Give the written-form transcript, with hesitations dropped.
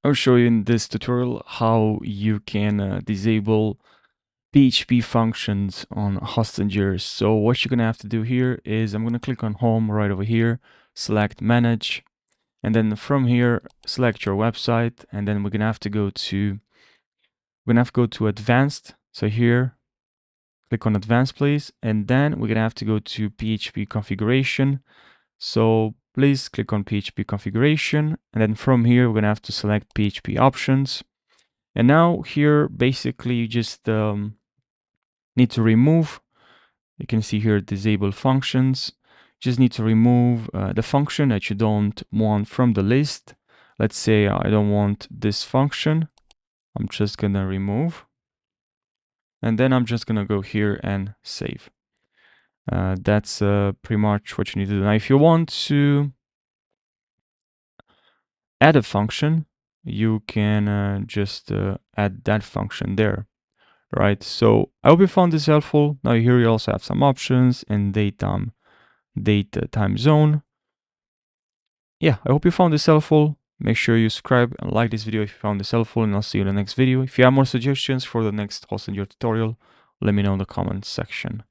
I'll show you in this tutorial how you can disable PHP functions on Hostinger. So what you're gonna have to do here is I'm gonna click on Home right over here, select Manage, and then from here select your website, and then we're gonna have to go to Advanced. So here, click on Advanced, please, and then we're gonna have to go to PHP configuration. So please click on PHP configuration, and then from here we're gonna have to select PHP options. And now here basically you just need to remove, you can see here disable functions. Just need to remove the function that you don't want from the list. Let's say I don't want this function. I'm just gonna remove, and then I'm just gonna go here and save. That's pretty much what you need to do. Now if you want to add a function, you can just add that function there, right? So I hope you found this helpful. Now here you also have some options and date time zone. Yeah, I hope you found this helpful. Make sure you subscribe and like this video if you found this helpful, and I'll see you in the next video. If you have more suggestions for the next Onhostinger tutorial, let me know in the comments section.